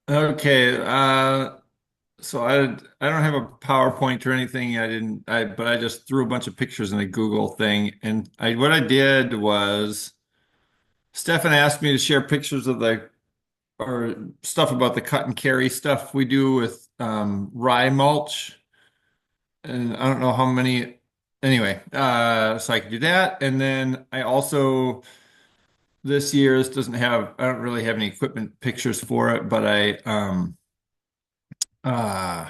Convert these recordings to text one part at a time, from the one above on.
Okay, so I don't have a PowerPoint or anything. But I just threw a bunch of pictures in a Google thing, and I what I did was Stefan asked me to share pictures of the or stuff about the cut and carry stuff we do with rye mulch, and I don't know how many. Anyway, so I could do that, and then I also this year this doesn't have I don't really have any equipment pictures for it, but uh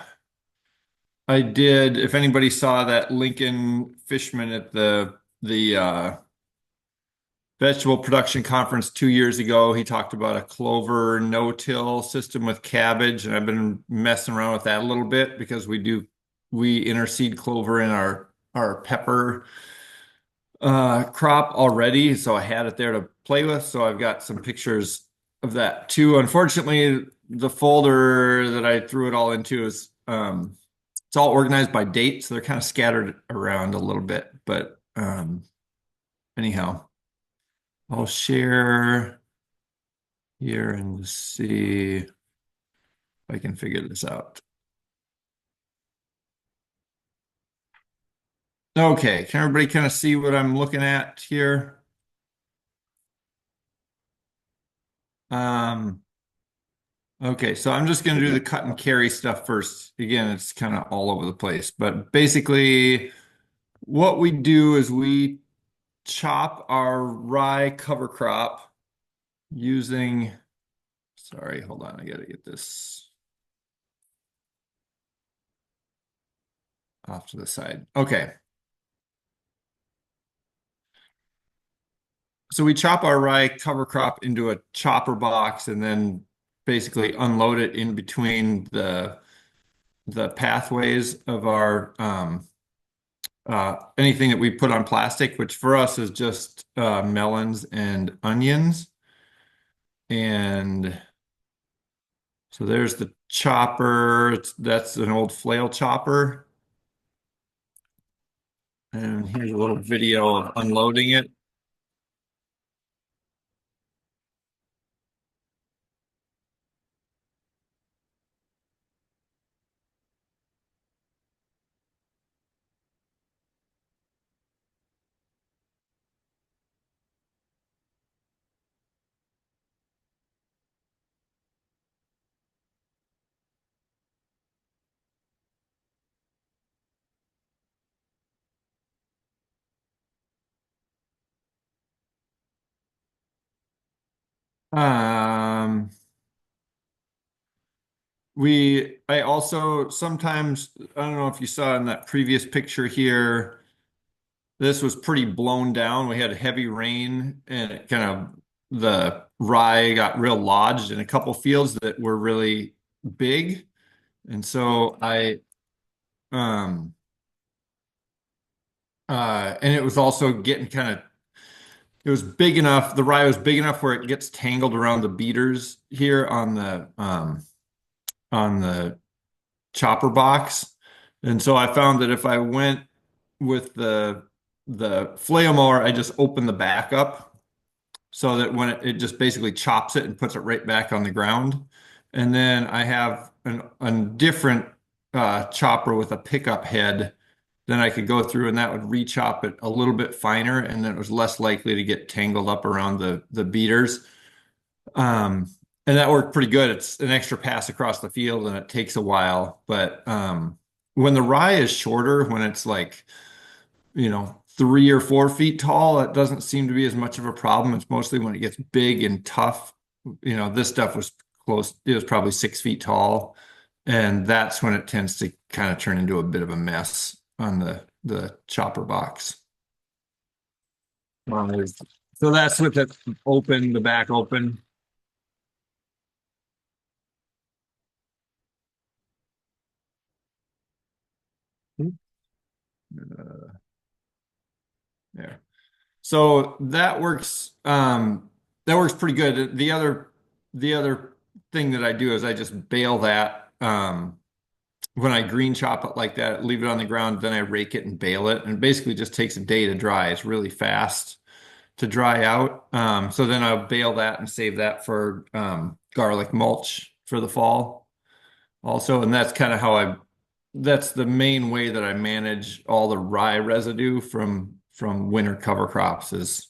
I did. If anybody saw that Lincoln Fishman at the vegetable production conference 2 years ago, he talked about a clover no-till system with cabbage, and I've been messing around with that a little bit because we interseed clover in our pepper crop already, so I had it there to play with. So I've got some pictures of that too. Unfortunately, the folder that I threw it all into is it's all organized by date, so they're kind of scattered around a little bit. But anyhow, I'll share here and see if I can figure this out. Okay, can everybody kind of see what I'm looking at here? Um, okay, so I'm just going to do the cut and carry stuff first. Again, it's kind of all over the place, but basically, what we do is we chop our rye cover crop using, sorry, hold on, I got to get this off to the side. Okay. So we chop our rye cover crop into a chopper box and then basically unload it in between the pathways of our anything that we put on plastic, which for us is just melons and onions. And so there's the chopper. That's an old flail chopper. And here's a little video of unloading it. Um, I also sometimes, I don't know if you saw in that previous picture here, this was pretty blown down. We had heavy rain and it kind of, the rye got real lodged in a couple fields that were really big. And so um, and it was also getting kind of, it was big enough, the rye was big enough where it gets tangled around the beaters here on the chopper box. And so I found that if I went with the flail mower, I just open the back up so that when it just basically chops it and puts it right back on the ground. And then I have a different chopper with a pickup head. Then I could go through and that would re-chop it a little bit finer, and then it was less likely to get tangled up around the beaters. Um, and that worked pretty good. It's an extra pass across the field and it takes a while. But when the rye is shorter, when it's like, 3 or 4 feet tall, it doesn't seem to be as much of a problem. It's mostly when it gets big and tough. This stuff was close, it was probably 6 feet tall. And that's when it tends to kind of turn into a bit of a mess on the chopper box. Wow. So that's with it open, the back open. Uh, there. So that works pretty good. The other thing that I do is I just bale that when I green chop it like that, leave it on the ground, then I rake it and bale it, and it basically just takes a day to dry. It's really fast to dry out. So then I'll bale that and save that for garlic mulch for the fall also. And that's kind of how that's the main way that I manage all the rye residue from winter cover crops is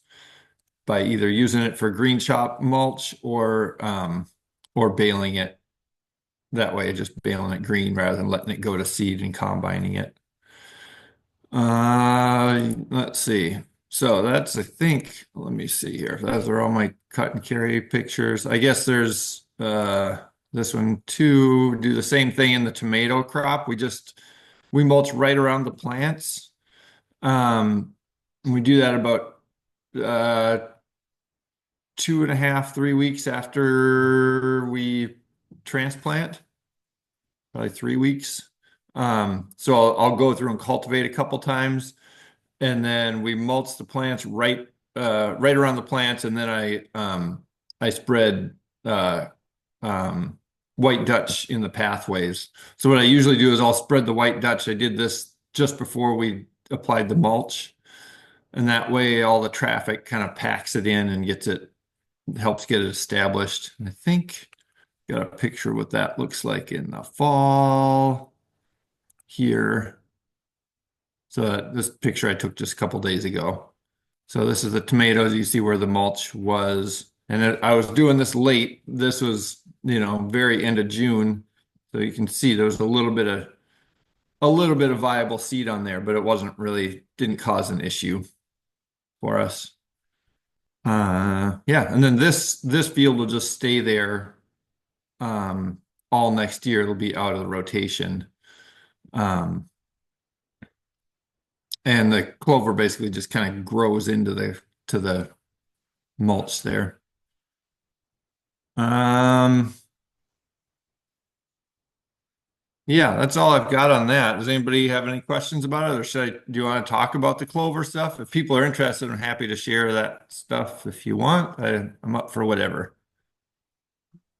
by either using it for green chop mulch or baling it that way, just baling it green rather than letting it go to seed and combining it. Let's see. So that's, I think, let me see here. Those are all my cut and carry pictures. I guess there's this one too. Do the same thing in the tomato crop. We mulch right around the plants. We do that about uh 2.5, 3 weeks after we transplant, probably 3 weeks. So I'll go through and cultivate a couple times, and then we mulch the plants right around the plants, and then I spread uh, um, white Dutch in the pathways. So what I usually do is I'll spread the white Dutch. I did this just before we applied the mulch, and that way all the traffic kind of packs it in and helps get it established. And I think got a picture of what that looks like in the fall here. So this picture I took just a couple days ago. So this is the tomatoes. You see where the mulch was. And I was doing this late. This was, very end of June. So you can see there was a little bit of viable seed on there, but it didn't cause an issue for us. Yeah, and then this field will just stay there all next year. It'll be out of the rotation. And the clover basically just kind of grows into the mulch there. Yeah, that's all I've got on that. Does anybody have any questions about it, or do you want to talk about the clover stuff? If people are interested, I'm happy to share that stuff if you want. I'm up for whatever.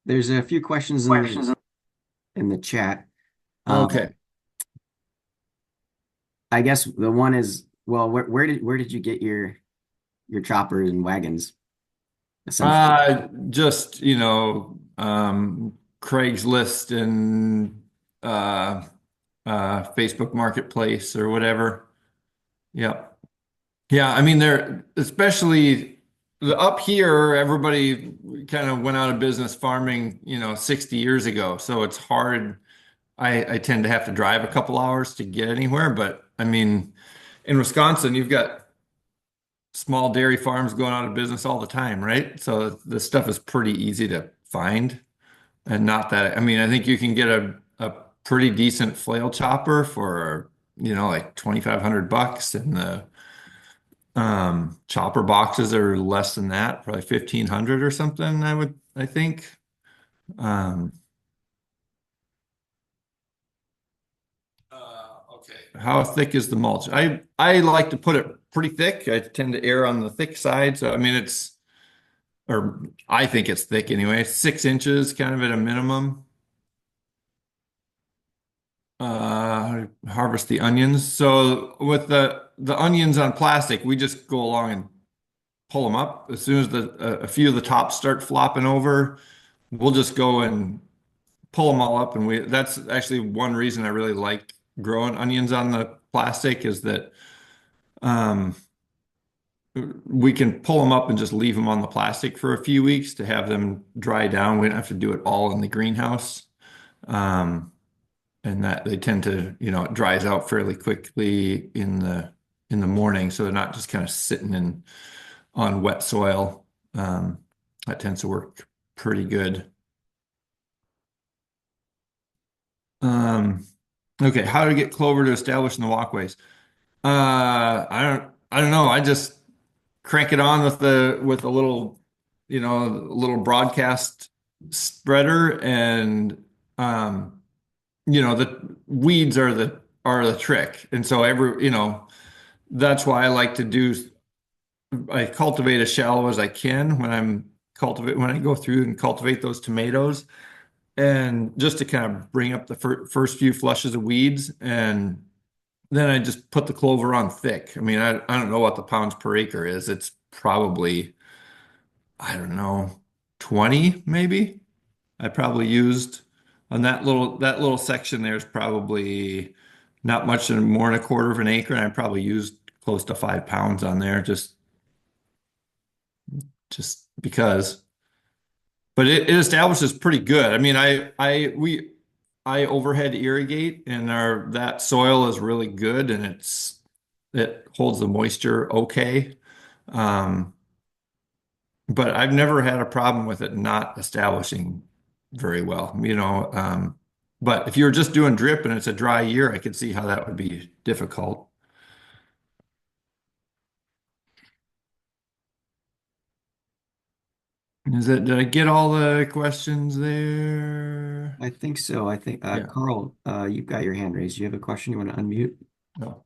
There's a few questions in the chat. Um, Okay. I guess the one is, well, where did you get your choppers and wagons, essentially? Just, Craigslist and Facebook Marketplace or whatever. Yep. Yeah, I mean, they're especially up here, everybody kind of went out of business farming, 60 years ago. So it's hard. I tend to have to drive a couple hours to get anywhere. But I mean, in Wisconsin, you've got small dairy farms going out of business all the time, right? So this stuff is pretty easy to find. And not that, I mean, I think you can get a pretty decent flail chopper for, like 2,500 bucks. And the chopper boxes are less than that, probably 1,500 or something, I think. Um, okay. How thick is the mulch? I like to put it pretty thick. I tend to err on the thick side. So, I mean, or I think it's thick anyway, 6 inches kind of at a minimum. Harvest the onions. So with the onions on plastic, we just go along and pull them up. As soon as a few of the tops start flopping over, we'll just go and pull them all up. And that's actually one reason I really like growing onions on the plastic is that um, we can pull them up and just leave them on the plastic for a few weeks to have them dry down. We don't have to do it all in the greenhouse. Um, and that they tend to, it dries out fairly quickly in the morning, so they're not just kind of sitting in on wet soil. That tends to work pretty good. Um, okay, how to get clover to establish in the walkways? I don't know. I just crank it on with a little broadcast spreader, and the weeds are the trick. And so that's why I like to I cultivate as shallow as I can when I go through and cultivate those tomatoes, and just to kind of bring up the first few flushes of weeds, and then I just put the clover on thick. I mean, I don't know what the pounds per acre is. It's probably, I don't know, 20 maybe. I probably used on that little section there's probably not much more than a quarter of an acre, and I probably used close to 5 pounds on there just because. But it establishes pretty good. I mean, I overhead irrigate, and our that soil is really good, and it holds the moisture okay. Um, but I've never had a problem with it not establishing very well, you know. But if you're just doing drip and it's a dry year, I could see how that would be difficult. Did I get all the questions there? I think so. I think Yeah. Carl, you've got your hand raised. You have a question you want to unmute? No.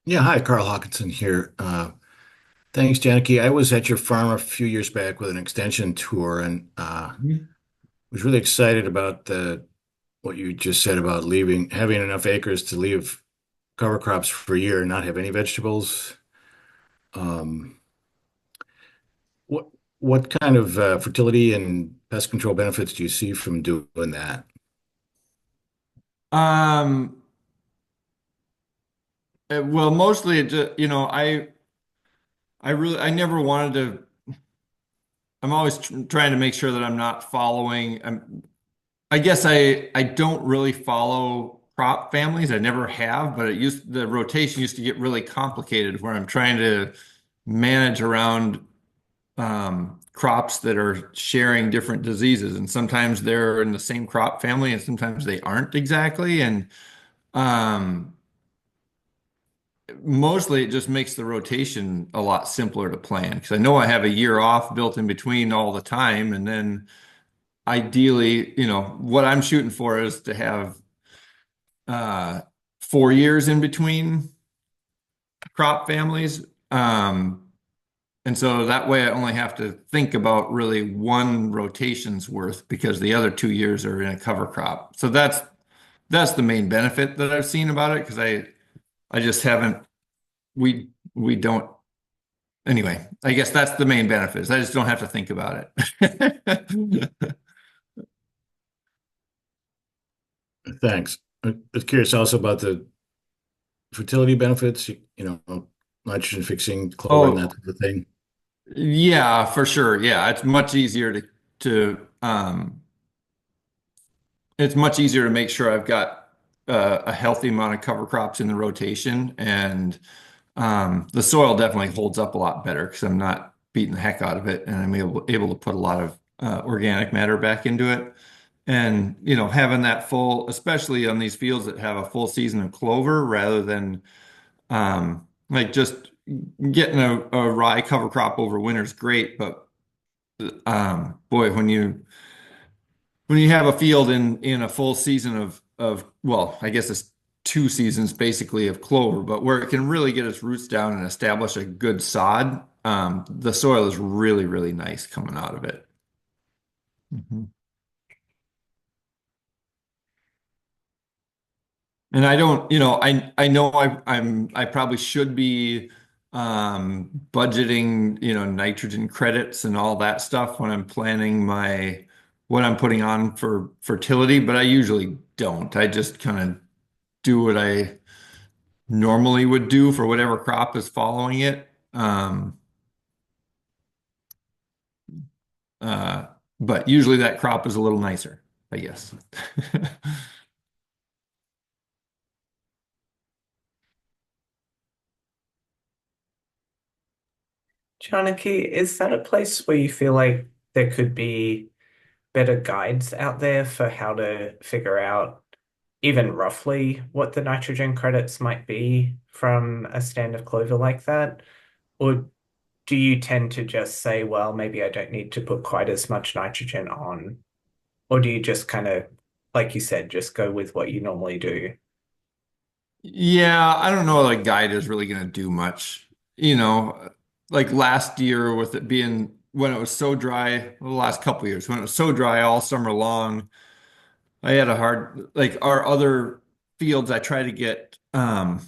Yeah, hi, Carl Hawkinson here. Thanks, Janaki. I was at your farm a few years back with an extension tour and was really excited about the what you just said about having enough acres to leave cover crops for a year and not have any vegetables. Um, what what kind of fertility and pest control benefits do you see from doing that? Um, well, mostly it just, I never wanted to. I'm always trying to make sure that I'm not following. I guess I don't really follow crop families. I never have, but the rotation used to get really complicated where I'm trying to manage around crops that are sharing different diseases, and sometimes they're in the same crop family, and sometimes they aren't exactly. And um, mostly it just makes the rotation a lot simpler to plan because I know I have a year off built in between all the time, and then ideally, what I'm shooting for is to have uh 4 years in between crop families. And so that way I only have to think about really one rotation's worth because the other 2 years are in a cover crop. So that's the main benefit that I've seen about it because I just haven't we don't anyway, I guess that's the main benefit is I just don't have to think about it. Thanks. I was curious also about the fertility benefits, nitrogen fixing, clover, and that Oh, type of thing. yeah, for sure. Yeah, it's much easier to make sure I've got a healthy amount of cover crops in the rotation, and the soil definitely holds up a lot better because I'm not beating the heck out of it, and I'm able to put a lot of organic matter back into it. And having that full, especially on these fields that have a full season of clover, rather than like just getting a rye cover crop over winter is great, but boy, when you have a field in a full season of well, I guess it's 2 seasons basically of clover, but where it can really get its roots down and establish a good sod, the soil is really, really nice coming out of it. Mhm. And I don't, I know I probably should be budgeting, nitrogen credits and all that stuff when I'm planning what I'm putting on for fertility, but I usually don't. I just kind of do what I normally would do for whatever crop is following it. Uh, but usually that crop is a little nicer, I guess. Janaki, is that a place where you feel like there could be better guides out there for how to figure out even roughly what the nitrogen credits might be from a stand of clover like that? Or do you tend to just say, well, maybe I don't need to put quite as much nitrogen on? Or do you just kind of, like you said, just go with what you normally do? Yeah, I don't know like guide is really going to do much. You know, like last year with it being when it was so dry, well, the last couple years when it was so dry all summer long, I had a hard like our other fields I try to get a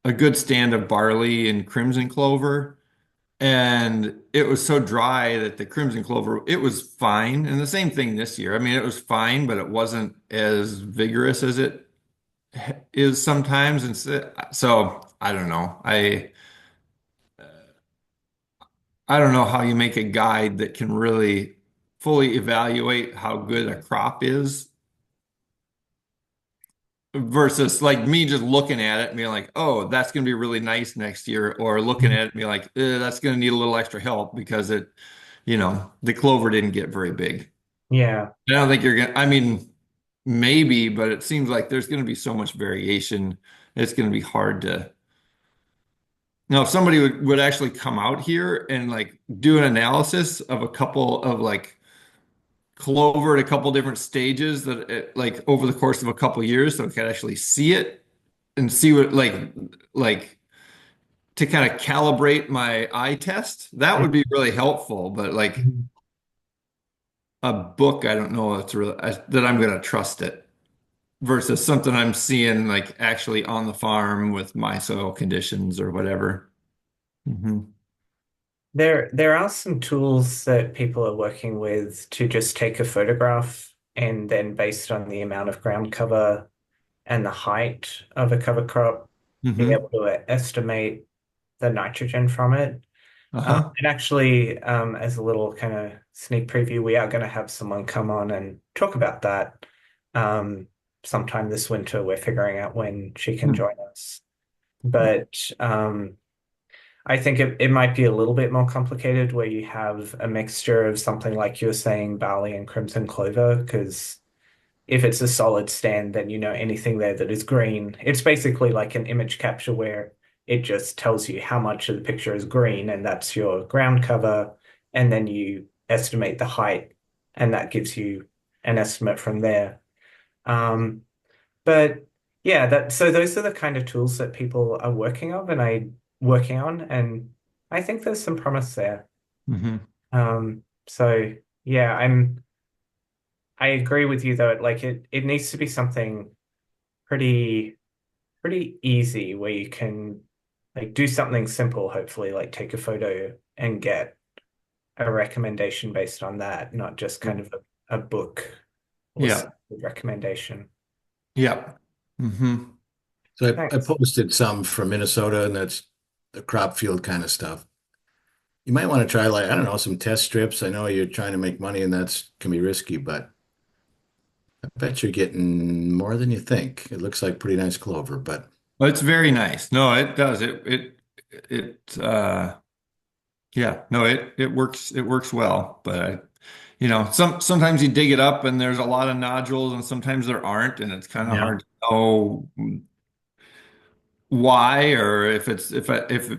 good stand of barley and crimson clover. and it was so dry that the crimson clover, it was fine. And the same thing this year. I mean, it was fine, but it wasn't as vigorous as it is sometimes. And so I don't know. I don't know how you make a guide that can really fully evaluate how good a crop is versus like me just looking at it and being like, oh, that's going to be really nice next year, or looking at it and be like, that's going to need a little extra help because the clover didn't get very big. Yeah. I don't think you're going to, I mean, maybe, but it seems like there's going to be so much variation. It's going to be hard to, if somebody would actually come out here and like do an analysis of a couple of like clover at a couple different stages that like over the course of a couple years, so we could actually see it and see what like to kind of calibrate my eye test. That would be really helpful, but like Mhm. a book, I don't know it's really that I'm going to trust it versus something I'm seeing like actually on the farm with my soil conditions or whatever. Hmm. There are some tools that people are working with to just take a photograph and then based on the amount of ground cover and the height of a cover crop, be Hmm. able to estimate the nitrogen from it. Uh-huh. And actually, as a little kind of sneak preview, we are going to have someone come on and talk about that sometime this winter. We're figuring out when she can Hmm. join us. But I think it might be a little bit more complicated where you have a mixture of something like you were saying, barley and crimson clover, because if it's a solid stand, then you know anything there that is green. It's basically like an image capture where it just tells you how much of the picture is green, and that's your ground cover, and then you estimate the height, and that gives you an estimate from there. Um, but yeah, that so those are the kind of tools that people are working on, and I think there's some promise there. Hmm. So yeah, I agree with you though. Like it needs to be something pretty pretty easy where you can like do something simple, hopefully, like take a photo and get a recommendation based on that, not just kind of a book or Yeah. some recommendation. Yeah. Hmm. So I Thanks. posted some from Minnesota, and that's the crop field kind of stuff. You might want to try, like, I don't know, some test strips. I know you're trying to make money and that's can be risky, but I bet you're getting more than you think. It looks like pretty nice clover, but Well, it's very nice. No, it does. It yeah, no, it works well, but sometimes you dig it up and there's a lot of nodules and sometimes there aren't, and it's kind of yeah. hard to know why or if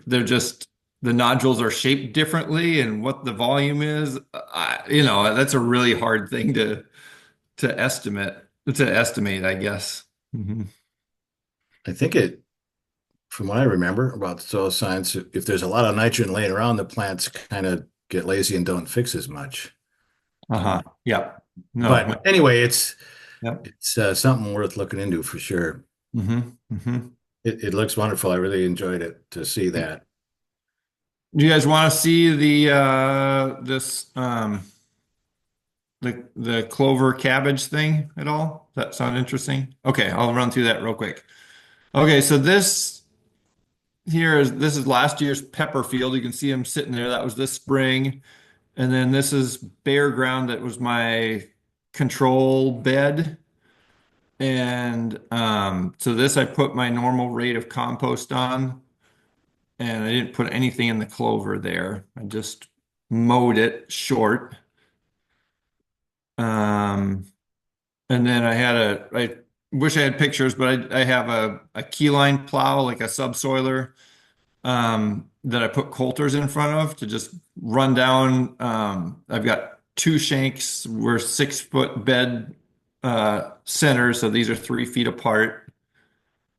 they're just the nodules are shaped differently and what the volume is. That's a really hard thing to estimate to estimate, I guess. Hmm. I think it, from what I remember about soil science, if there's a lot of nitrogen laying around, the plants kind of get lazy and don't fix as much. Uh-huh. Yeah. No. But anyway, it's Yep. it's something worth looking into for sure. Hmm. Hmm. It looks wonderful. I really enjoyed it to see that. Do you guys want to see the clover cabbage thing at all? Does that sound interesting? Okay, I'll run through that real quick. Okay, so this is last year's pepper field. You can see them sitting there. That was this spring. And then this is bare ground that was my control bed. And so this I put my normal rate of compost on, and I didn't put anything in the clover there. I just mowed it short. Um, and then I wish I had pictures, but I have a keyline plow, like a subsoiler, that I put coulters in front of to just run down. I've got two shanks. We're 6 foot bed center, so these are 3 feet apart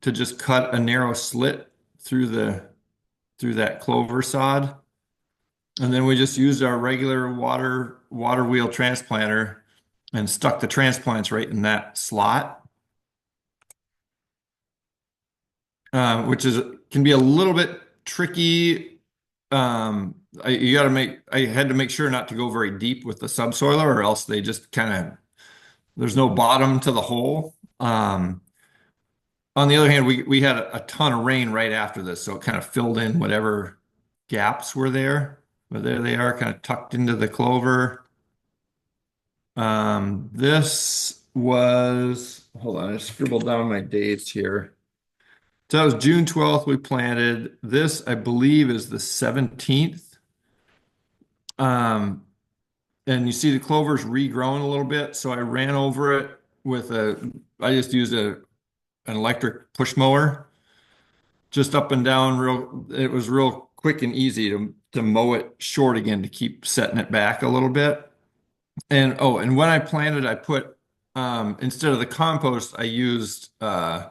to just cut a narrow slit through that clover sod. And then we just used our regular water wheel transplanter and stuck the transplants right in that slot, which can be a little bit tricky I had to make sure not to go very deep with the subsoiler, or else they just kind of, there's no bottom to the hole. On the other hand, we had a ton of rain right after this, so it kind of filled in whatever gaps were there. But there they are, kind of tucked into the clover. This was, hold on, I scribbled down my dates here. So that was June 12th we planted. This, I believe, is the 17th. Um, and you see the clover's regrown a little bit. So I ran over it with I just used an electric push mower, just up and down it was real quick and easy to mow it short again to keep setting it back a little bit. And oh, and when I planted, I put, instead of the compost, I used, uh,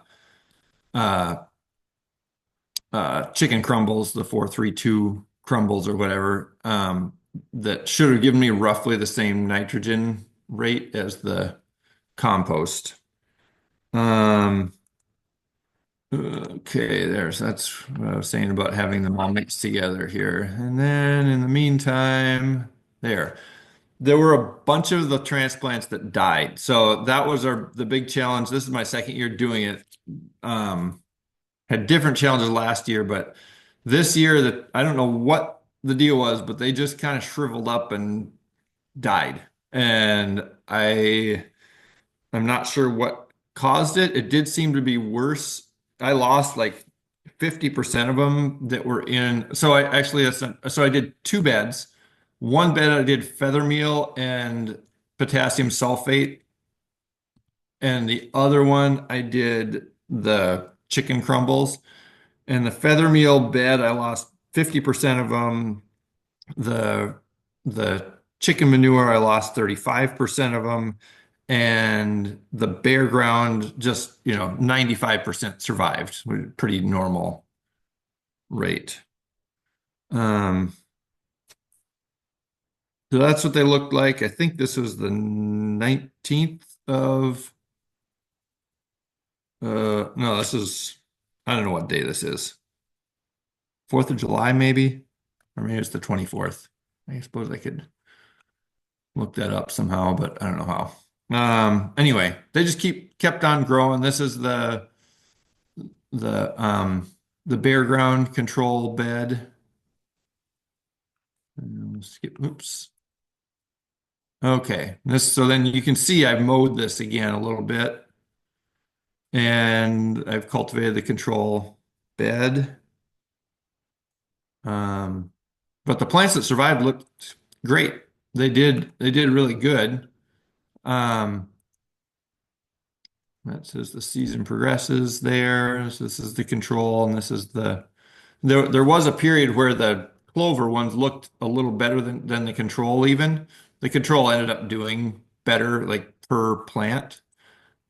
chicken crumbles, the 432 crumbles or whatever, that should have given me roughly the same nitrogen rate as the compost. Um, okay, that's what I was saying about having them all mixed together here. And then in the meantime, there were a bunch of the transplants that died. So that was the big challenge. This is my second year doing it. Had different challenges last year, but this year that I don't know what the deal was, but they just kind of shriveled up and died. And I'm not sure what caused it. It did seem to be worse. I lost like 50% of them that were in. So I did two beds. One bed I did feather meal and potassium sulfate, and the other one I did the chicken crumbles. And the feather meal bed, I lost 50% of them. The the chicken manure, I lost 35% of them. And the bare ground, just, 95% survived. Pretty normal rate. Um, so that's what they looked like. I think this was the 19th of, no, I don't know what day this is. 4th of July, maybe? Or maybe it's the 24th. I suppose I could look that up somehow, but I don't know how. Anyway, they just kept on growing. This is the um the bare ground control bed. Oops. Okay. So then you can see I've mowed this again a little bit, and I've cultivated the control bed. But the plants that survived looked great. They did really good. Um, that says the season progresses there. So this is the control, and this is there was a period where the clover ones looked a little better than the control even. The control ended up doing better, like per plant.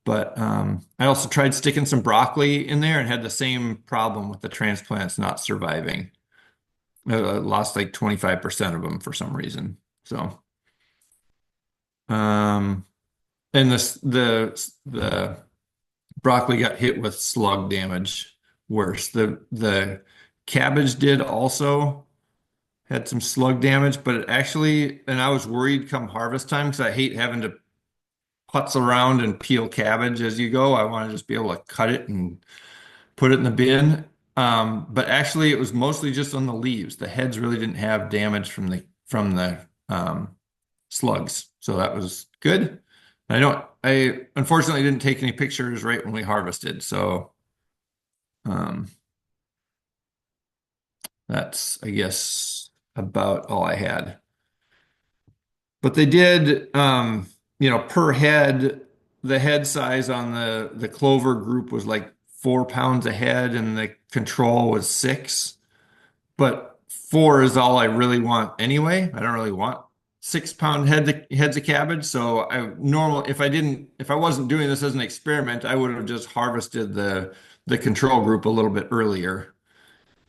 But I also tried sticking some broccoli in there and had the same problem with the transplants not surviving. I lost like 25% of them for some reason. So, um, and the broccoli got hit with slug damage worse. The cabbage did also had some slug damage, but it actually, and I was worried come harvest time because I hate having to putz around and peel cabbage as you go. I want to just be able to cut it and put it in the bin. But actually, it was mostly just on the leaves. The heads really didn't have damage from the slugs, so that was good. I unfortunately didn't take any pictures right when we harvested, so um, that's, I guess, about all I had. But they did, per head, the head size on the clover group was like 4 pounds a head, and the control was 6. But 4 is all I really want anyway. I don't really want 6 pound heads of cabbage. So if I wasn't doing this as an experiment, I would have just harvested the control group a little bit earlier.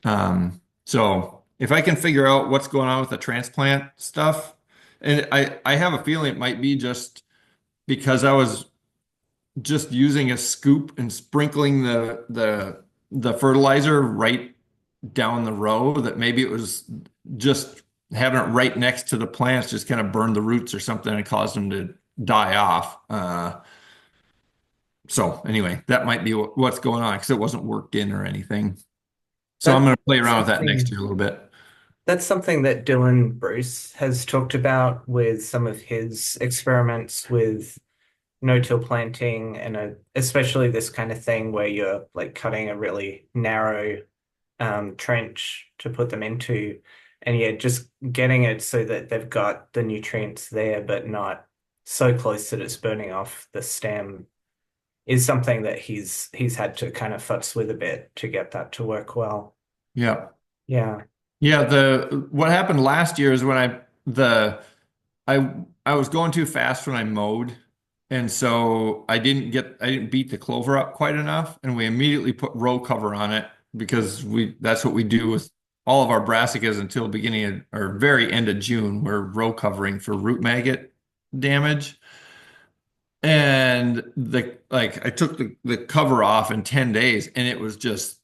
So if I can figure out what's going on with the transplant stuff, and I have a feeling it might be just because I was just using a scoop and sprinkling the fertilizer right down the row, that maybe it was just having it right next to the plants just kind of burned the roots or something and caused them to die off. So anyway, that might be what's going on because it wasn't worked in or anything. So I'm That's going to play around with that next something. year a little bit. That's something that Dylan Bruce has talked about with some of his experiments with no-till planting and especially this kind of thing where you're like cutting a really narrow trench to put them into, and yeah, just getting it so that they've got the nutrients there, but not so close that it's burning off the stem is something that he's had to kind of futz with a bit to get that to work well. Yeah. Yeah. Yeah, the what happened last year is when I I was going too fast when I mowed, and so I didn't beat the clover up quite enough, and we immediately put row cover on it because we that's what we do with all of our brassicas until beginning of, or very end of June. We're row covering for root maggot damage. And I took the cover off in 10 days and it was just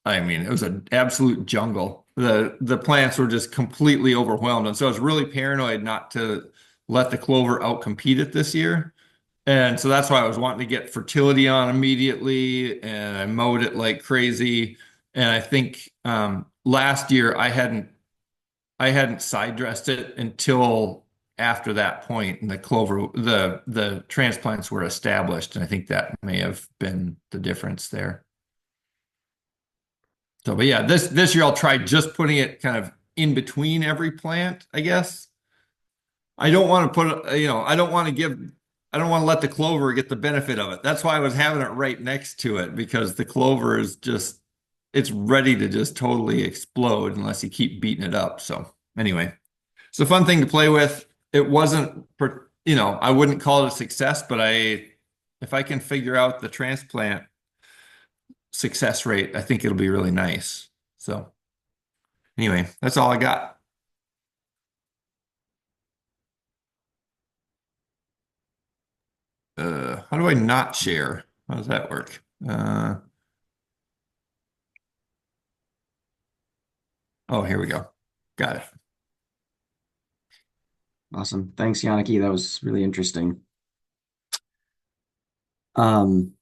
I mean, it was an absolute jungle. The plants were just completely overwhelmed. And so I was really paranoid not to let the clover outcompete it this year. And so that's why I was wanting to get fertility on immediately. And I mowed it like crazy. And I think last year I hadn't side dressed it until after that point, and the transplants were established. And I think that may have been the difference there. So, but yeah, this year I'll try just putting it kind of in between every plant, I guess. I don't want to put, I don't want to let the clover get the benefit of it. That's why I was having it right next to it because the clover is just, it's ready to just totally explode unless you keep beating it up. So anyway, it's a fun thing to play with. It wasn't, I wouldn't call it a success, but if I can figure out the transplant success rate, I think it'll be really nice. So anyway, that's all I got. How do I not share? How does that work? Oh, here we go. Got it. Awesome. Thanks, Janaki. That was really interesting. Um,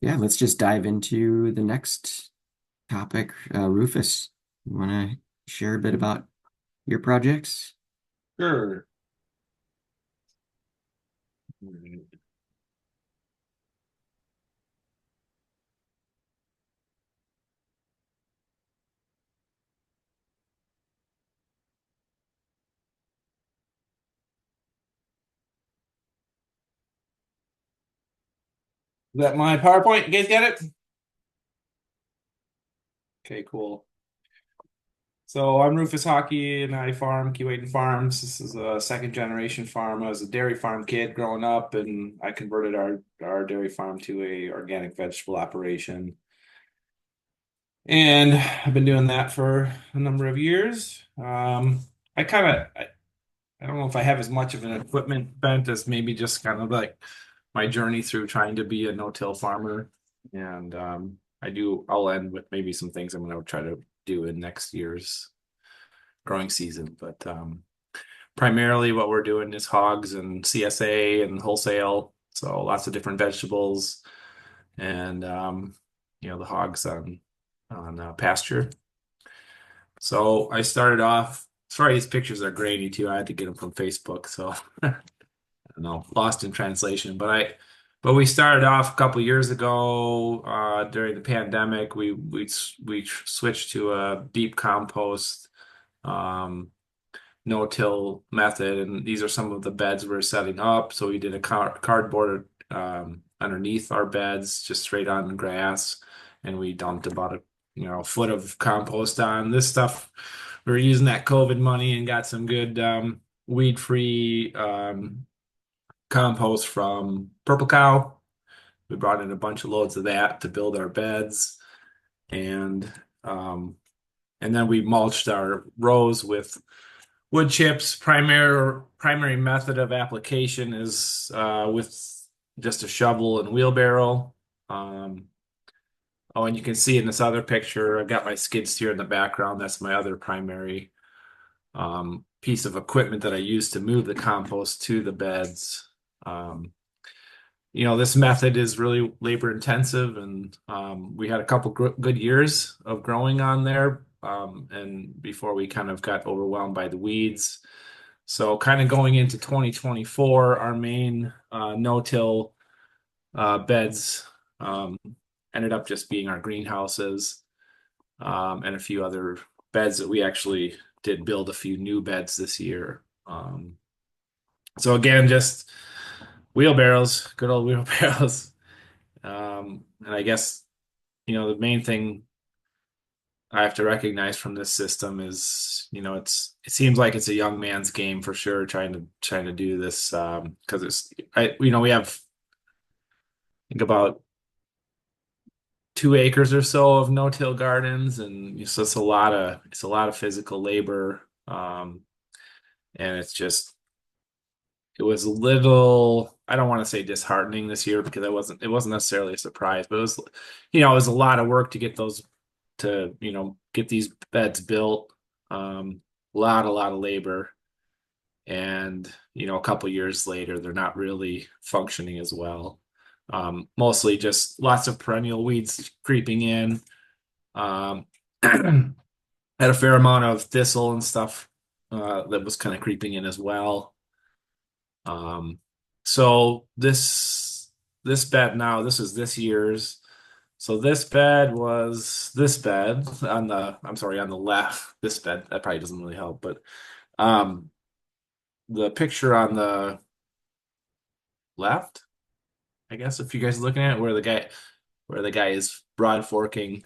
yeah, let's just dive into the next topic. Rufus, you want to share a bit about your projects? Sure. Is that my PowerPoint? You guys get it? Okay, cool. So I'm Rufus Haucke and I farm Keewaydin Farms. This is a second generation farm. I was a dairy farm kid growing up and I converted our dairy farm to a organic vegetable operation. And I've been doing that for a number of years. I kind of I don't know if I have as much of an equipment bent as maybe just kind of like my journey through trying to be a no-till farmer. And I'll end with maybe some things I'm going to try to do in next year's growing season. But primarily what we're doing is hogs and CSA and wholesale. So lots of different vegetables and the hogs on pasture. So I started off. Sorry, these pictures are grainy too. I had to get them from Facebook, so I don't know, lost in translation. But we started off a couple years ago during the pandemic. We switched to a deep compost no-till method, and these are some of the beds we're setting up. So we did a cardboard underneath our beds, just straight on grass, and we dumped about a foot of compost on this stuff. We were using that COVID money and got some good weed-free compost from Purple Cow. We brought in a bunch of loads of that to build our beds, and then we mulched our rows with wood chips. Primary method of application is with just a shovel and wheelbarrow. Oh, and you can see in this other picture, I've got my skid steer in the background. That's my other primary piece of equipment that I use to move the compost to the beds. Um, this method is really labor intensive, and we had a couple good years of growing on there, and before we kind of got overwhelmed by the weeds. So kind of going into 2024, our main no-till beds ended up just being our greenhouses, and a few other beds that we actually did build a few new beds this year. So again, just wheelbarrows, good old wheelbarrows. And I guess, the main thing I have to recognize from this system is, it seems like it's a young man's game for sure, trying to do this, because we have, I think about 2 acres or so of no-till gardens, and so it's a lot of physical labor. And it was a little, I don't want to say disheartening this year, because it wasn't necessarily a surprise, but it was a lot of work to get get these beds built. A lot of labor. And, a couple years later, they're not really functioning as well. Mostly just lots of perennial weeds creeping in. Had a fair amount of thistle and stuff that was kind of creeping in as well. So this bed now, this is this year's. So this bed was this bed on the left. This bed, that probably doesn't really help, but um the picture on the left, I guess if you guys are looking at it, where the guy is broad forking,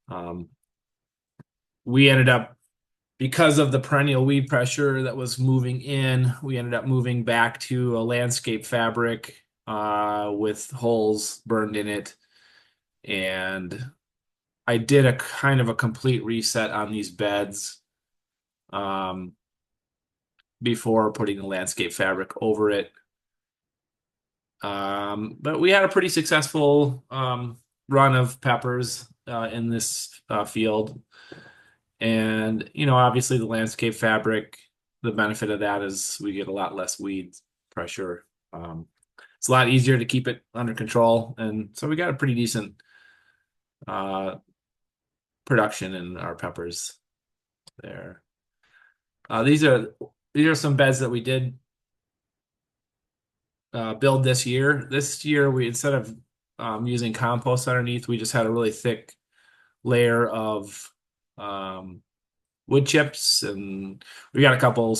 um we ended up, because of the perennial weed pressure that was moving in, we ended up moving back to a landscape fabric with holes burned in it. And I did a kind of a complete reset on these beds um, before putting the landscape fabric over it. But we had a pretty successful run of peppers in this field. And, obviously the landscape fabric, the benefit of that is we get a lot less weed pressure. It's a lot easier to keep it under control. And so we got a pretty decent production in our peppers there. These are some beds that we did build this year. This year, we, instead of using compost underneath, we just had a really thick layer of wood chips, and we got a couple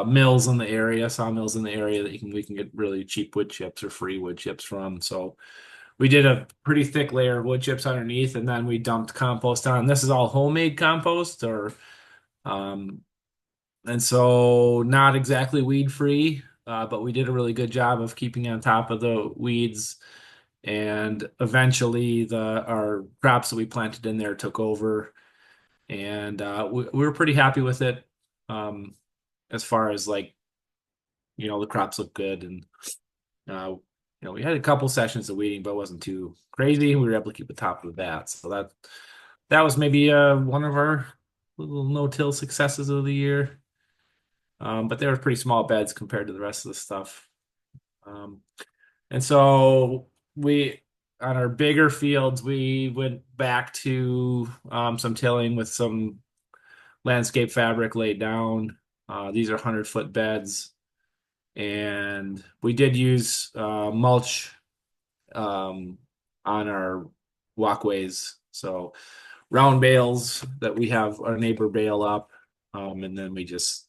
mills in the area, sawmills in the area that we can get really cheap wood chips or free wood chips from. So we did a pretty thick layer of wood chips underneath, and then we dumped compost on. This is all homemade compost, um, and so not exactly weed free, but we did a really good job of keeping on top of the weeds. And eventually, our crops that we planted in there took over, and we were pretty happy with it. As far as the crops look good, and uh, we had a couple sessions of weeding, but it wasn't too crazy. We were able to keep the top of that, so that was maybe one of our little no-till successes of the year. But they were pretty small beds compared to the rest of the stuff. And so on our bigger fields, we went back to some tilling with some landscape fabric laid down. These are 100-foot beds. And we did use mulch on our walkways. So round bales that we have our neighbor bale up, and then we just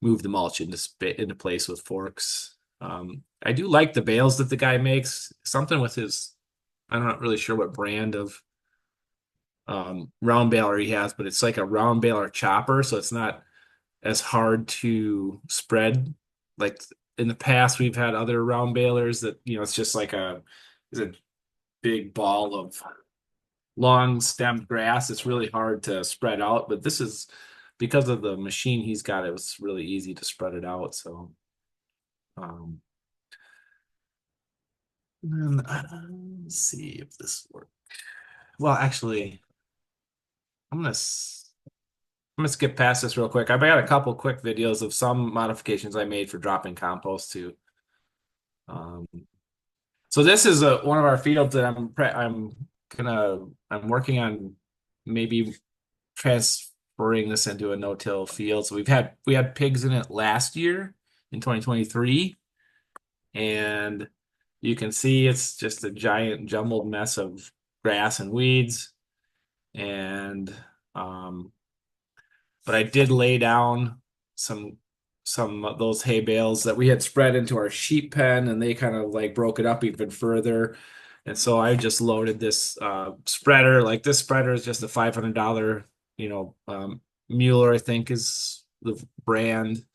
move the mulch into place with forks. I do like the bales that the guy makes. Something with I'm not really sure what brand of round baler he has, but it's like a round baler chopper, so it's not as hard to spread. Like in the past, we've had other round balers that it's just it's a big ball of long stemmed grass. It's really hard to spread out, but this is, because of the machine he's got, it was really easy to spread it out. So um and, let's see if this works. Well, actually, I'm gonna gonna skip past this real quick. I've got a couple quick videos of some modifications I made for dropping compost too. Um, so this is one of our fields that I'm working on maybe transferring this into a no-till field. So we had pigs in it last year in 2023, and you can see it's just a giant jumbled mess of grass and weeds. And but I did lay down some some of those hay bales that we had spread into our sheep pen, and they kind of like broke it up even further. And so I just loaded this spreader. Like this spreader is just a $500, Mueller, I think is the brand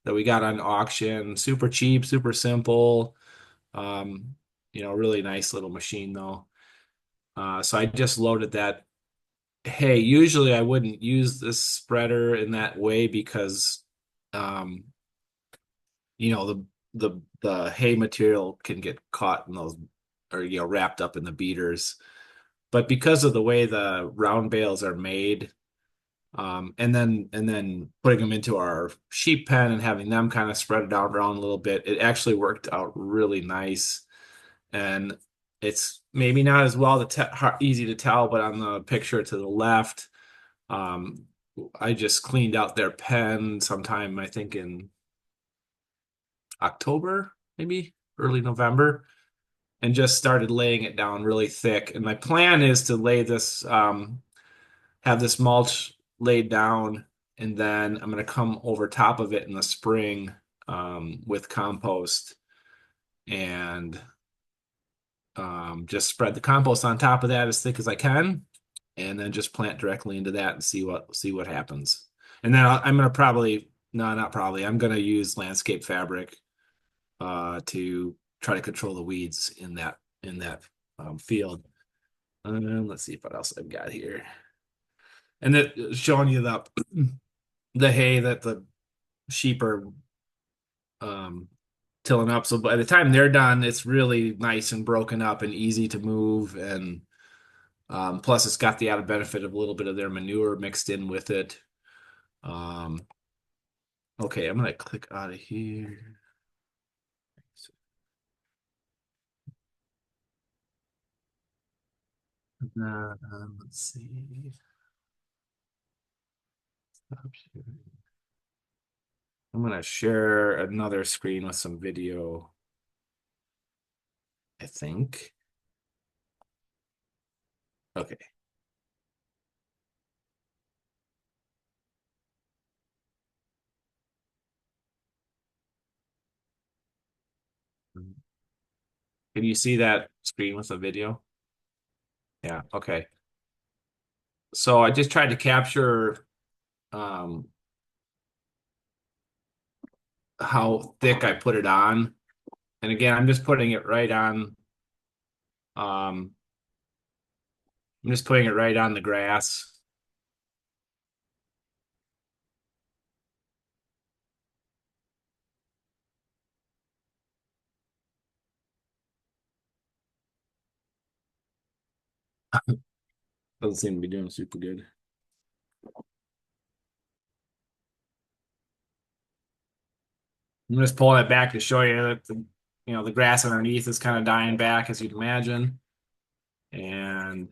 that we got on auction. Super cheap, super simple. Really nice little machine though. So I just loaded that. Hey, usually I wouldn't use this spreader in that way because um, the hay material can get caught in those or wrapped up in the beaters. But because of the way the round bales are made, and then putting them into our sheep pen and having them kind of spread it out around a little bit, it actually worked out really nice. And it's maybe not as well easy to tell, but on the picture to the left, um, I just cleaned out their pen sometime, I think in October, maybe early November, and just started laying it down really thick. And my plan is to have this mulch laid down, and then I'm going to come over top of it in the spring with compost and just spread the compost on top of that as thick as I can, and then just plant directly into that and see what happens. And then I'm gonna probably no, not probably. I'm gonna use landscape fabric to try to control the weeds in that field. Let's see what else I've got here. And that showing you the hay that the sheep are um, tilling up. So by the time they're done, it's really nice and broken up and easy to move. And plus, it's got the added benefit of a little bit of their manure mixed in with it. Okay, I'm gonna click out of here. Let's see. Stop sharing. I'm gonna share another screen with some video, I think. Okay. Can you see that screen with the video? Yeah, okay. So I just tried to capture um, how thick I put it on. And again, I'm just putting it right on I'm just putting it right on the grass. Doesn't seem to be doing super good. I'm just pulling it back to show you that the grass underneath is kind of dying back, as you'd imagine. And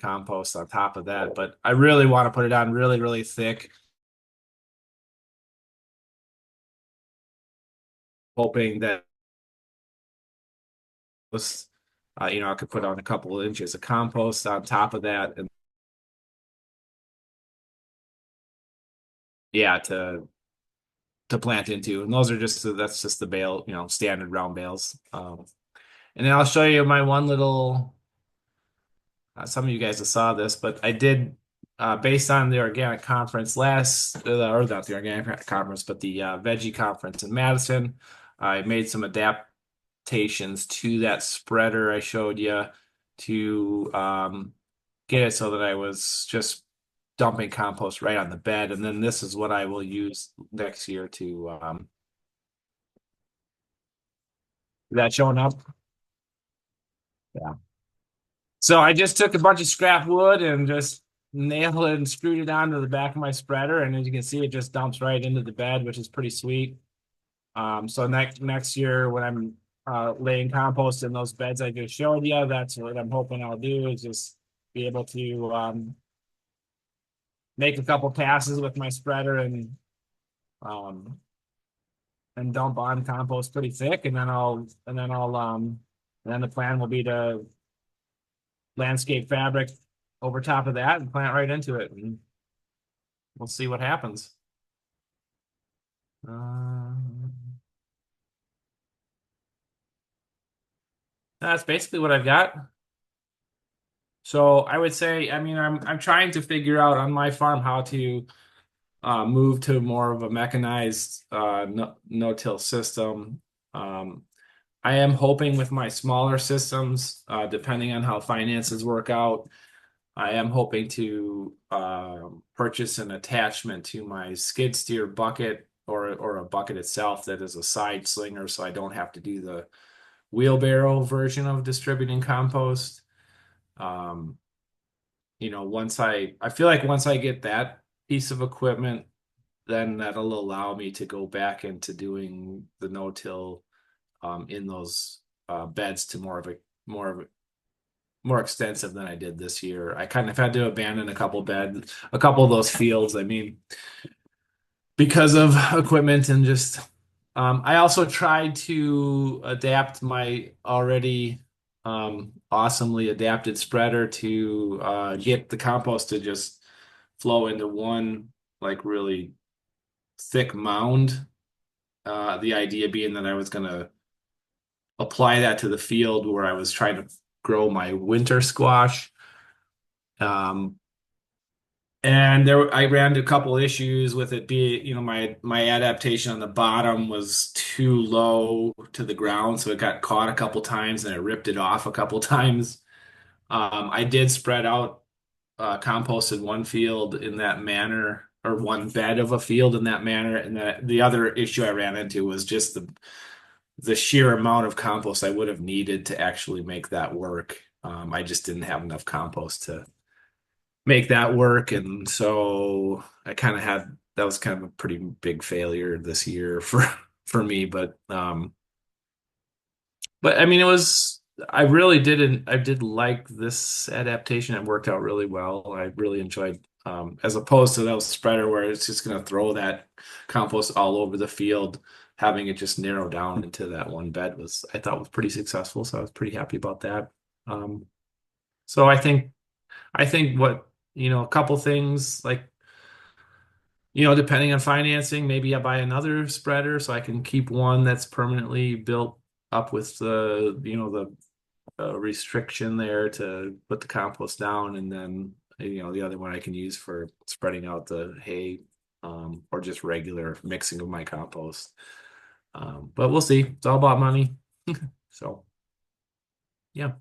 compost on top of that. But I really want to put it on really, really thick, hoping that was, I could put on a couple of inches of compost on top of that, and yeah, to plant into. And those are that's just the bale, standard round bales. And then I'll show you my one little. Some of you guys have saw this, but I did based on the organic conference or not the organic conference, but the veggie conference in Madison. I made some adaptations to that spreader I showed you to get it so that I was just dumping compost right on the bed, and then this is what I will use next year to is that showing up? Yeah. So I just took a bunch of scrap wood and just nailed it and screwed it onto the back of my spreader, and as you can see, it just dumps right into the bed, which is pretty sweet. So next year when I'm laying compost in those beds I just showed you, that's what I'm hoping I'll do, is just be able to make a couple passes with my spreader um and dump on compost pretty thick, and then the plan will be to landscape fabric over top of that and plant right into it, and we'll see what happens. That's basically what I've got. So I would say, I mean, I'm trying to figure out on my farm how to move to more of a mechanized no-till system. I am hoping with my smaller systems, depending on how finances work out, I am hoping to purchase an attachment to my skid steer bucket or a bucket itself that is a side slinger, so I don't have to do the wheelbarrow version of distributing compost. Um, I feel like once I get that piece of equipment, then that'll allow me to go back into doing the no-till in those beds to more extensive than I did this year. I kind of had to abandon a couple of those fields. I mean, because of equipment and just I also tried to adapt my already awesomely adapted spreader to get the compost to just flow into one like really thick mound. The idea being that I was going to apply that to the field where I was trying to grow my winter squash. Um, and I ran into a couple issues with it being, my adaptation on the bottom was too low to the ground, so it got caught a couple times and it ripped it off a couple times. I did spread out compost in one field in that manner, or one bed of a field in that manner, and the other issue I ran into was just the sheer amount of compost I would have needed to actually make that work. I just didn't have enough compost to make that work. And so that was kind of a pretty big failure this year for me. But I mean, I did like this adaptation. It worked out really well. I really enjoyed, as opposed to those spreader where it's just going to throw that compost all over the field. Having it just narrow down into that one bed I thought was pretty successful. So I was pretty happy about that. So I think a couple things like, depending on financing, maybe I buy another spreader so I can keep one that's permanently built up with the restriction there to put the compost down, and then the other one I can use for spreading out the hay, or just regular mixing of my compost. But we'll see. It's all about money. So yeah,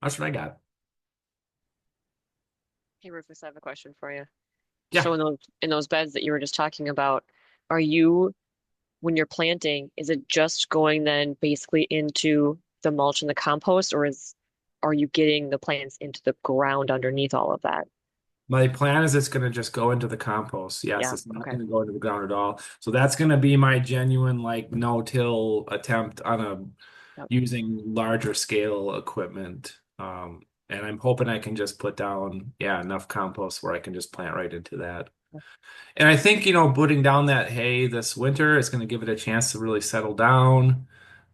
that's what I got. Hey Rufus, I have a question for you. Yeah. So in those beds that you were just talking about, when you're planting, is it just going then basically into the mulch and the compost, or are you getting the plants into the ground underneath all of that? My plan is it's going to just go into the compost. Yes, Yeah, it's not okay. going to go into the ground at all. So that's going to be my genuine like no-till attempt on Yep. using larger scale equipment. And I'm hoping I can just put down, enough compost where I can just plant right into that. And I think, putting down that hay this winter is going to give it a chance to really settle down.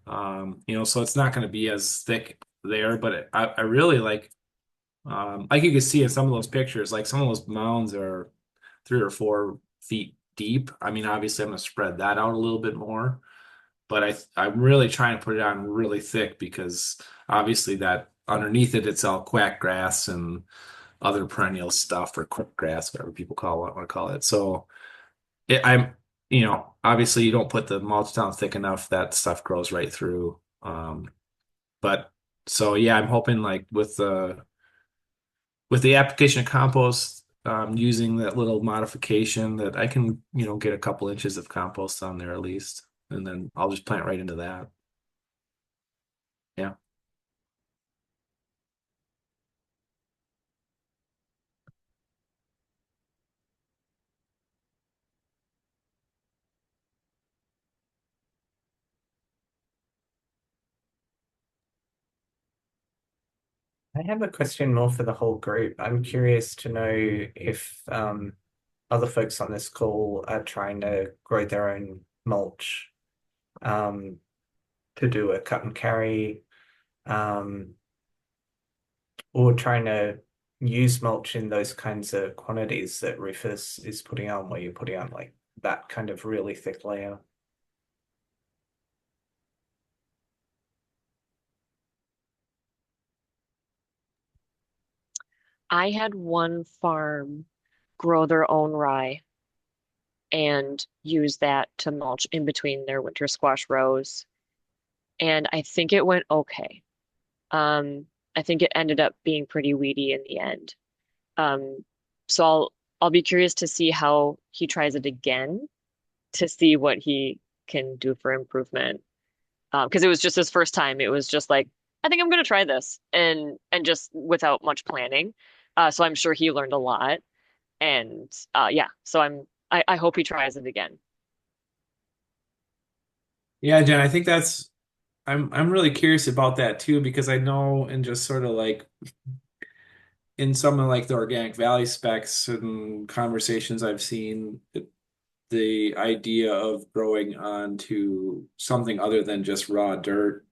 So it's not going to be as thick there, but I really like you can see in some of those pictures, like some of those mounds are 3 or 4 feet deep. I mean, obviously I'm going to spread that out a little bit more, but I'm really trying to put it on really thick because obviously that underneath it's all quack grass and other perennial stuff, or quick grass, whatever people want to call it. So obviously you don't put the mulch down thick enough, that stuff grows right through. But so yeah, I'm hoping like with the application of compost, using that little modification that I can, get a couple inches of compost on there at least, and then I'll just plant right into that. Yeah. I have a question more for the whole group. I'm curious to know if other folks on this call are trying to grow their own mulch, um, to do a cut and carry, um, or trying to use mulch in those kinds of quantities that Rufus is putting on, where you're putting on like that kind of really thick layer. I had one farm grow their own rye and use that to mulch in between their winter squash rows. And I think it went okay. Um, I think it ended up being pretty weedy in the end. Um, so I'll be curious to see how he tries it again to see what he can do for improvement. Because it was just his first time. It was just like, I think I'm gonna try this, and just without much planning. So I'm sure he learned a lot. And yeah, so I hope he tries it again. Yeah, Jen, I think I'm really curious about that too, because I know in just sort of like in some of like the organic valley specs and conversations I've seen, the idea of growing onto something other than just raw dirt,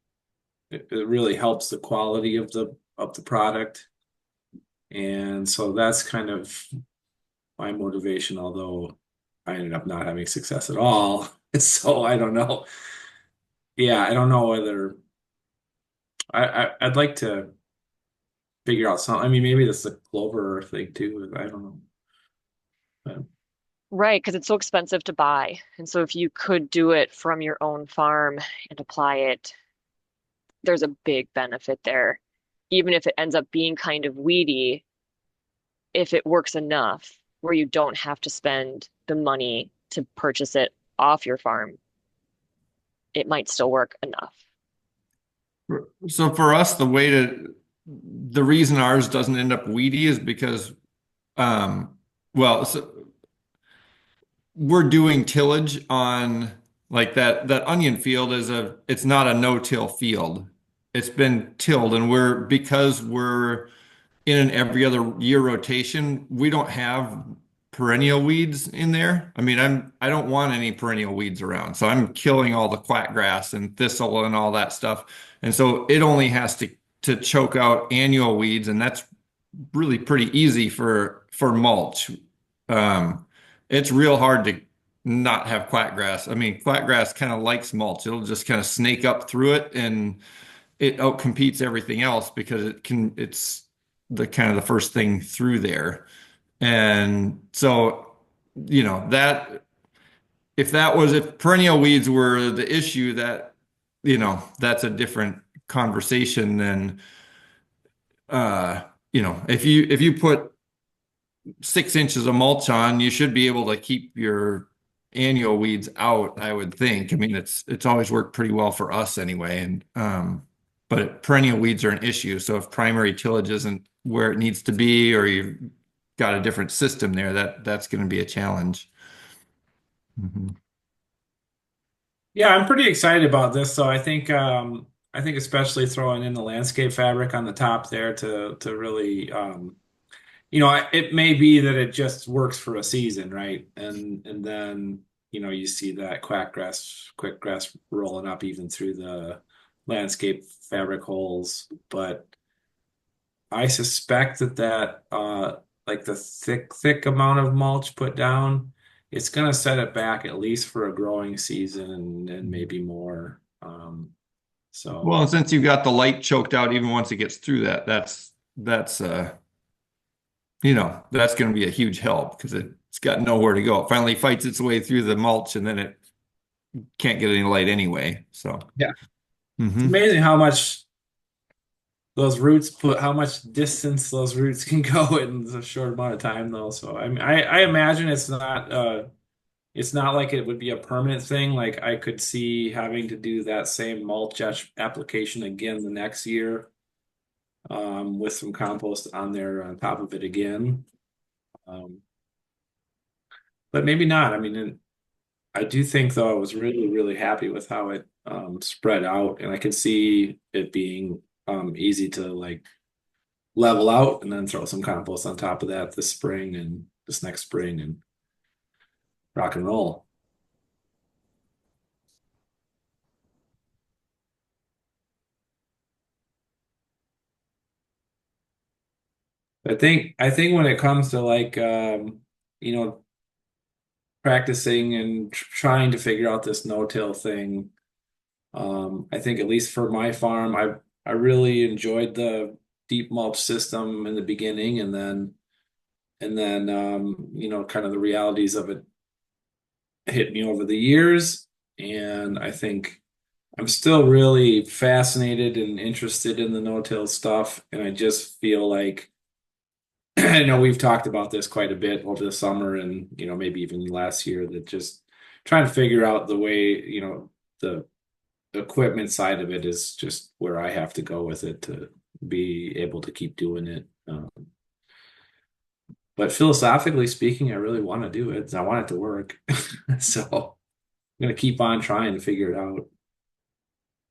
it really helps the quality of the product. And so that's kind of my motivation, although I ended up not having success at all. So I don't know. Yeah, I don't know whether I'd like to figure out something. I mean, maybe that's the clover thing too. I don't know. But, Right, because it's so expensive to buy. And so if you could do it from your own farm and apply it, there's a big benefit there. Even if it ends up being kind of weedy, if it works enough where you don't have to spend the money to purchase it off your farm, it might still work enough. So for us, the reason ours doesn't end up weedy is because, um, well, so we're doing tillage on like that onion field it's not a no-till field. It's been tilled, and because we're in an every other year rotation, we don't have perennial weeds in there. I mean, I don't want any perennial weeds around. So I'm killing all the quackgrass and thistle and all that stuff. And so it only has to choke out annual weeds, and that's really pretty easy for mulch. It's real hard to not have quackgrass. I mean, quackgrass kind of likes mulch. It'll just kind of snake up through it, and it outcompetes everything else because it's the kind of the first thing through there. And so, that if perennial weeds were the issue, that's a different conversation than if you put 6 inches of mulch on, you should be able to keep your annual weeds out, I would think. I mean, it's always worked pretty well for us anyway. And but perennial weeds are an issue. So if primary tillage isn't where it needs to be, or you've got a different system there, that's going to be a challenge. Mhm. yeah, I'm pretty excited about this. So I think especially throwing in the landscape fabric on the top there to really it may be that it just works for a season, right? And then you see that quick grass rolling up even through the landscape fabric holes. But I suspect that like the thick amount of mulch put down, it's gonna set it back at least for a growing season and maybe more. So Well, and since you've got the light choked out, even once it gets through that's going to be a huge help because it's got nowhere to go. It finally fights its way through the mulch, and then it can't get any light anyway. So, yeah, it's mhm. amazing how much those roots put how much distance those roots can go in a short amount of time though. So I mean, I imagine it's not like it would be a permanent thing. Like I could see having to do that same mulch application again the next year, with some compost on there on top of it again. Um, but maybe not. I mean, I do think though I was really, really happy with how it spread out, and I could see it being easy to like level out and then throw some compost on top of that this spring and this next spring and rock and roll. I think when it comes to like you know, practicing and trying to figure out this no-till thing, I think at least for my farm, I really enjoyed the deep mulch system in the beginning, and then you know, kind of the realities of it hit me over the years, and I think I'm still really fascinated and interested in the no-till stuff, and I just feel like I know we've talked about this quite a bit over the summer and you know maybe even last year, that just trying to figure out the way, you know, the equipment side of it is just where I have to go with it to be able to keep doing it. But philosophically speaking, I really want to do it. I want it to work. So I'm gonna keep on trying to figure it out.